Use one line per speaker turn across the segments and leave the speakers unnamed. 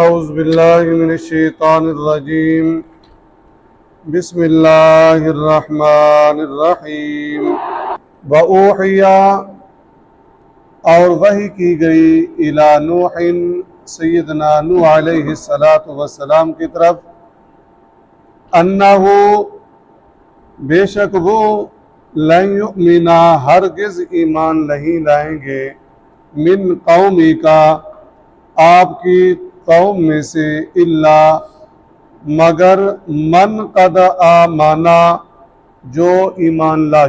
اعوذ باللہ من الشیطان الرجیم بسم اللہ الرحمن الرحیم وَأُوحِيَ اور وحی کی گئی الی نوح سیدنا نوح علیہ السلام کی طرف انہو بے شک وہ لن یؤمنا ہرگز ایمان نہیں لائیں گے من قومی کا آپ کی قوم میں سے الا مگر من قد آمنا جو ایمان لا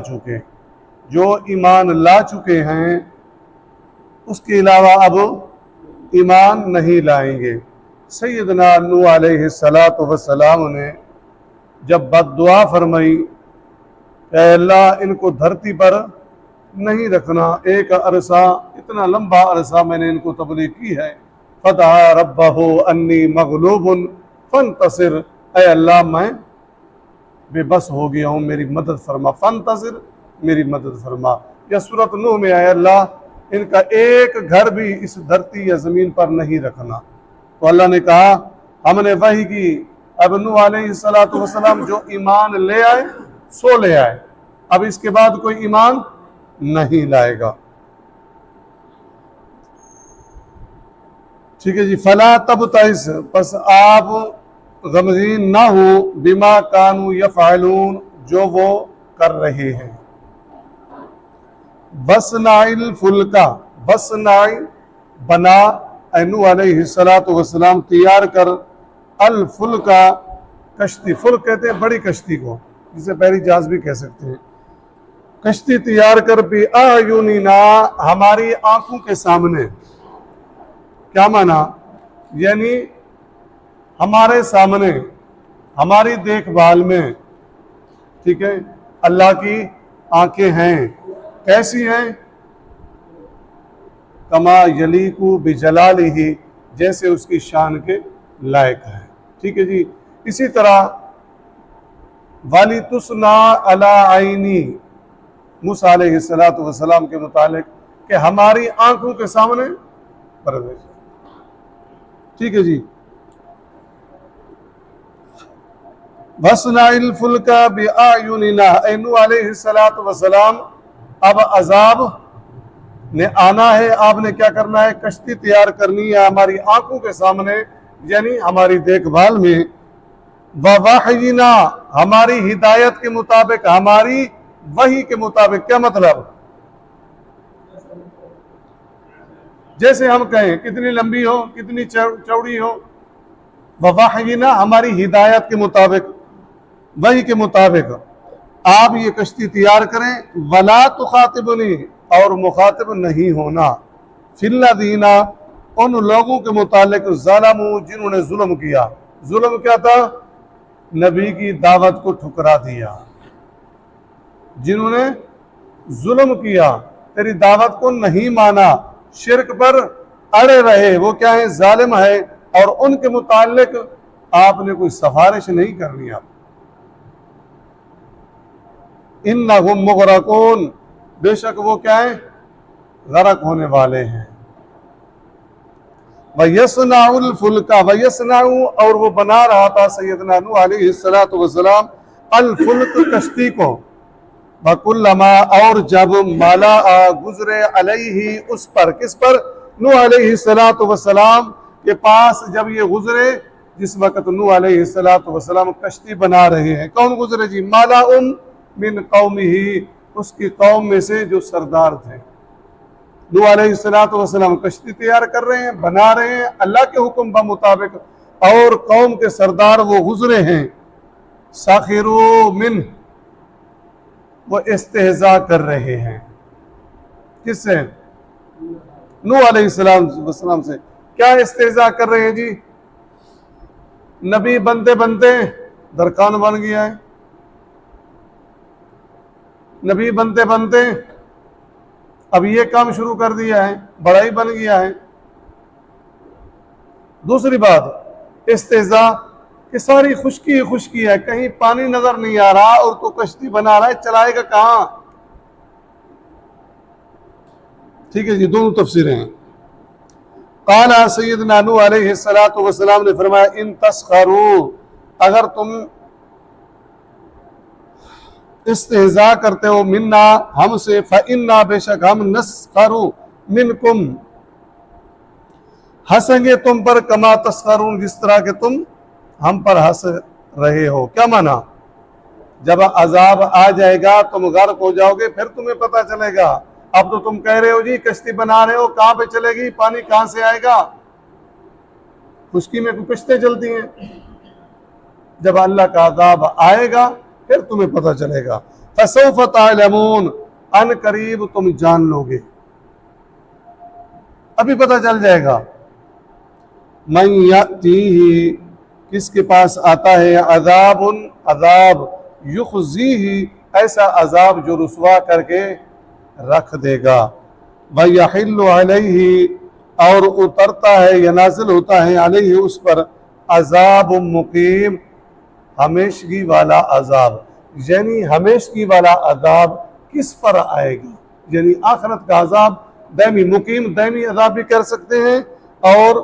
چکے ہیں اس کے علاوہ اب ایمان نہیں لائیں گے۔ سیدنا نوح علیہ السلام نے جب بد دعا فرمائی کہ اے اللہ ان کو دھرتی پر نہیں رکھنا، ایک عرصہ اتنا لمبا عرصہ میں نے ان کو تبلیغ کی ہے، فدعا ربہ انی مغلوب فانتصر، اے اللہ میں بے بس ہو گیا ہوں، میری مدد فرما، فانتصر میری مدد فرما۔ یا سورۃ نوح میں اے اللہ ان کا ایک گھر بھی اس دھرتی یا زمین پر نہیں رکھنا۔ تو اللہ نے کہا ہم نے وحی کی، اب نوح علیہ السلام جو ایمان لے آئے سو لے آئے، اب اس کے بعد کوئی ایمان نہیں لائے گا۔ ٹھیک ہے جی، فلا تبتئس، پس آپ غمگین نہ ہو، بما کانوا یفعلون، جو وہ کر رہے ہیں۔ وَاصْنَعِ الْفُلْكَ، وَاصْنَعِ بنا، اے نوح علیہ السلام تیار کر، الفلک کشتی، فلک کہتے ہیں بڑی کشتی کو، جسے بحری جہاز بھی کہہ سکتے ہیں، کشتی تیار کر بِأَعْيُنِنَا، ہماری آنکھوں کے سامنے۔ کیا معنی؟ یعنی ہمارے سامنے، ہماری دیکھ بھال میں، ٹھیک ہے، اللہ کی آنکھیں ہیں، کیسی ہیں؟ کما یلیق بجلالہ، جیسے اس کی شان کے لائق ہے، ٹھیک ہے جی۔ اسی طرح وَلِتُصْنَعَ عَلَىٰ عَيْنِي، موسیٰ علیہ السلام کے متعلق کہ ہماری آنکھوں کے سامنے پرورش، ٹھیک ہے جی۔ وَاصْنَعِ الْفُلْكَ بِأَعْيُنِنَا، اے نوح علیہ السلام اب عذاب نے آنا ہے، آپ نے کیا کرنا ہے؟ کشتی تیار کرنی ہے ہماری آنکھوں کے سامنے، یعنی ہماری دیکھ بھال میں۔ وَوَحْيِنَا، ہماری ہدایت کے مطابق، ہماری وحی کے مطابق۔ کیا مطلب؟ جیسے ہم کہیں کتنی لمبی ہو، کتنی چوڑی ہو، وَوَحْيِنَا ہماری ہدایت کے مطابق، وحی کے مطابق آپ یہ کشتی تیار کریں۔ وَلَا تُخَاطِبْنِي، اور مخاطب نہیں ہونا، فِي الَّذِينَ، ان لوگوں کے متعلق، ظَلَمُوا، جنہوں نے ظلم کیا۔ ظلم کیا تھا؟ نبی کی دعوت کو ٹھکرا دیا، جنہوں نے ظلم کیا، تیری دعوت کو نہیں مانا، شرک پر اڑے رہے، وہ کیا ہے؟ ظالم ہے، اور ان کے متعلق آپ نے کوئی سفارش نہیں کرنی۔ آپ انہم مغرقون، بے شک وہ کیا ہے؟ غرق ہونے والے ہیں۔ وَيَصْنَعُ الْفُلْكَ، وَيَصْنَعُ، اور وہ بنا رہا تھا سیدنا نوح علیہ السلام الفلک کشتی کو، وَكُلَّمَا، اور جب مَلَأَ گزرے علیہ اس پر، کس پر؟ نوح علیہ السلام کے پاس جب یہ گزرے، جس وقت نوح علیہ السلام کشتی بنا رہے ہیں، کون گزرے جی؟ مَلَأٌ من قومہ، اس کی قوم میں سے جو سردار تھے۔ نوح علیہ السلام کشتی تیار کر رہے ہیں، بنا رہے ہیں اللہ کے حکم کے مطابق، اور قوم کے سردار وہ گزرے ہیں۔ سخروا منہ، وہ استہزاء کر رہے ہیں، کس سے؟ نوح علیہ السلام سے۔ کیا استہزاء کر رہے ہیں جی؟ نبی بنتے بنتے درخان بن گیا ہے، نبی بنتے بنتے اب یہ کام شروع کر دیا ہے، بڑائی بن گیا ہے۔ دوسری بات استہزاء، کہ ساری خشکی خشکی ہے، کہیں پانی نظر نہیں آ رہا، اور تو کشتی بنا رہا ہے، چلائے گا کہاں؟ ٹھیک ہے جی، دونوں تفسیریں ہیں۔ قال سیدنا نوح علیہ السلام نے فرمایا ان تسخروا، اگر تم استہزاء کرتے ہو منا ہم سے، فإنا بے شک ہم نسخر منکم ہنسیں گے تم پر، کما تسخرون جس طرح کہ تم ہم پر ہنس رہے ہو۔ کیا معنی؟ جب عذاب آ جائے گا تم غرق ہو جاؤ گے، پھر تمہیں پتہ چلے گا۔ اب تو تم کہہ رہے ہو جی کشتی بنا رہے ہو، کہاں پہ چلے گی، پانی کہاں سے آئے گا؟ خشکی میں کشتیں چلتی ہیں، جب اللہ کا عذاب آئے گا پھر تمہیں پتہ چلے گا۔ فسوف تعلمون، ان قریب تم جان لو گے، ابھی پتہ چل جائے گا۔ من یاتیہ، کس کے پاس آتا ہے، عذاب، عذاب، یخزیہ، ایسا عذاب جو رسوا کر کے رکھ دے گا، ویحل علیہ، اور اترتا ہے یا نازل ہوتا ہے علیہ اس پر، عذاب مقیم، ہمیشگی والا عذاب۔ یعنی ہمیشگی والا عذاب کس پر آئے گا؟ یعنی آخرت کا عذاب دائمی، مقیم دائمی عذاب بھی کر سکتے ہیں اور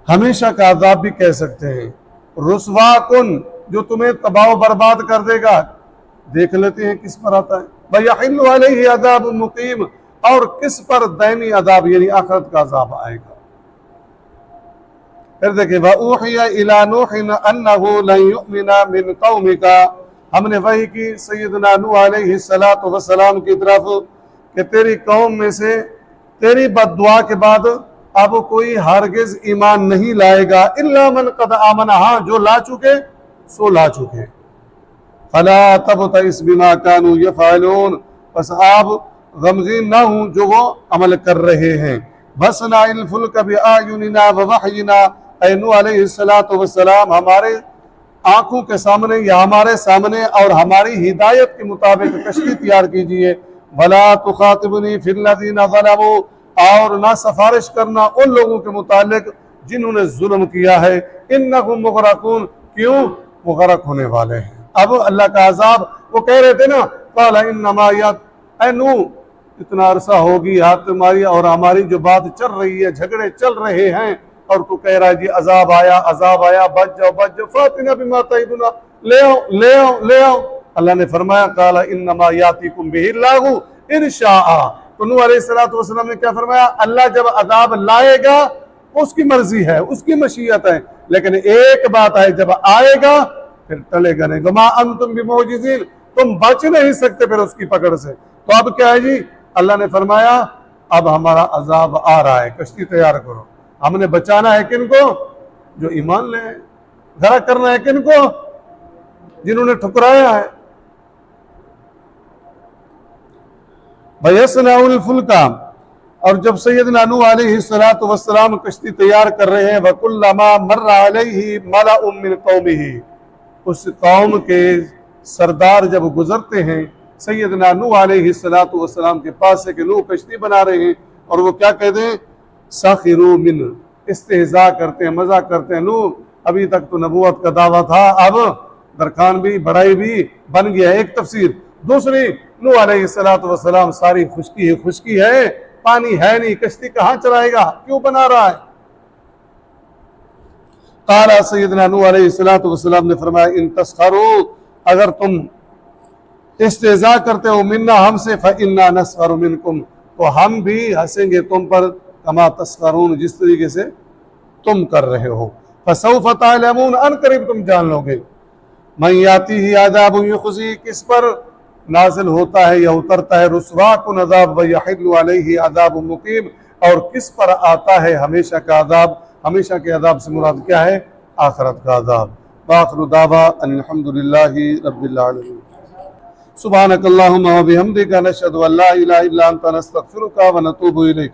ہمیشہ کا عذاب بھی کہہ سکتے ہیں۔ رسوا کن، جو تمہیں تباہ و برباد کر دے گا، دیکھ لیتے ہیں کس پر آتا ہے۔ وَيَحِلُّ عَلَيْهِ عَذَابٌ مُقِيمٌ، اور کس پر دائمی عذاب یعنی آخرت کا عذاب آئے گا۔ پھر دیکھیں وَأُوحِيَ إِلَى نُوحٍ أَنَّهُ لَن يُؤْمِنَ مِن قَوْمِكَ، ہم نے وحی کی سیدنا نوح علیہ السلام کی طرف کہ تیری قوم میں سے تیری بد دعا کے بعد اب کوئی ہرگز ایمان نہیں لائے گا، الا من قد آمن، ہاں جو لا چکے سو لا چکے۔ فلا تبتئس بما كانوا يفعلون، پس آپ غمگین نہ ہوں جو وہ عمل کر رہے ہیں۔ وَاصْنَعِ الْفُلْكَ بِأَعْيُنِنَا وَوَحْيِنَا، اے نوح علیہ السلام ہمارے آنکھوں کے سامنے یا ہمارے سامنے اور ہماری ہدایت کے مطابق کشتی تیار کیجئے۔ وَلَا تُخَاطِبْنِي فِي الَّذِينَ ظَلَمُوا، اور نہ سفارش کرنا ان لوگوں کے متعلق جنہوں نے ظلم کیا ہے، اِنَّهُمْ مُغْرَقُونَ، کیوں وہ غرق ہونے والے ہیں۔ اب اللہ کا عذاب، وہ کہہ رہے تھے نا قَالَ إِنَّمَا اے نوح اتنا عرصہ ہوگی ہاتھ تمہاری اور ہماری جو بات چل رہی ہے، جھگڑے چل رہے ہیں، اور تو کہہ رہا ہے جی عذاب آیا، بچ جاؤ فَاتِنَا بِمَا تَعِدُنَا، لے آؤ۔ اللہ نے فرمایا قَالَ إِنَّمَا يَأْتِيكُم بِهِ اللَّهُ إِن شَاءَ، تو نوح علیہ السلام نے کیا فرمایا؟ اللہ جب عذاب لائے گا اس کی مرضی ہے، اس کی مشیت ہے، لیکن ایک بات ہے جب آئے گا پھر ٹلے گا نہیں۔ وَمَا أَنْتُمْ بِمُعْجِزِينَ، تم بچ نہیں سکتے پھر اس کی پکڑ سے۔ تو اب کیا ہے جی؟ اللہ نے فرمایا اب ہمارا عذاب آ رہا ہے، کشتی تیار کرو۔ ہم نے بچانا ہے کن کو؟ جو ایمان لے، غرق کرنا ہے کن کو؟ جنہوں نے ٹھکرایا ہے۔ وَيَصْنَعُ الْفُلْكَ، اور جب سیدنا نوح علیہ السلام کشتی تیار کر رہے ہیں، وَكُلَّمَا مَرَّ عَلَيْهِ مَلَأٌ مِّن قَوْمِهِ، اس قوم کے سردار جب گزرتے ہیں سیدنا نوح علیہ السلام کے پاس سے کہ نوح کشتی بنا رہے ہیں، اور وہ کیا کہتے ہیں؟ سَخِرُوا مِنْ، استہزاء کرتے ہیں، مذاق کرتے ہیں۔ نوح ابھی تک تو نبوت کا دعویٰ تھا، اب درخان بھی بڑائی بھی بن گیا ہے، ایک تفسیر۔ دوسری، نوح علیہ السلام ساری خشکی ہے، پانی ہے نہیں، کشتی کہاں چلائے گا، کیوں بنا رہا ہے؟ قال سیدنا نوح علیہ السلام نے فرمایا ان تسخروا، اگر تم استہزاء کرتے ہو منا ہم سے، فإنا نسخر منکم، تو ہم بھی ہنسیں گے تم پر، کما تسخرون جس طریقے سے تم کر رہے ہو۔ فسوف تعلمون، ان قریب تم جان لو گے۔ من یاتیہ عذاب یخزی، کس پر نازل ہوتا ہے یا اترتا ہے رسوا کن عذاب، ویحل علیہ عذاب مقیم، اور کس پر آتا ہے ہمیشہ کا عذاب۔ ہمیشہ کے عذاب سے مراد کیا ہے؟ آخرت کا عذاب۔ وآخر دعوا ان الحمدللہ رب العالمین۔ سبحانک اللہم و بحمدک، نشہد ان لا الہ الا انت، نستغفرک و نتوب الیک۔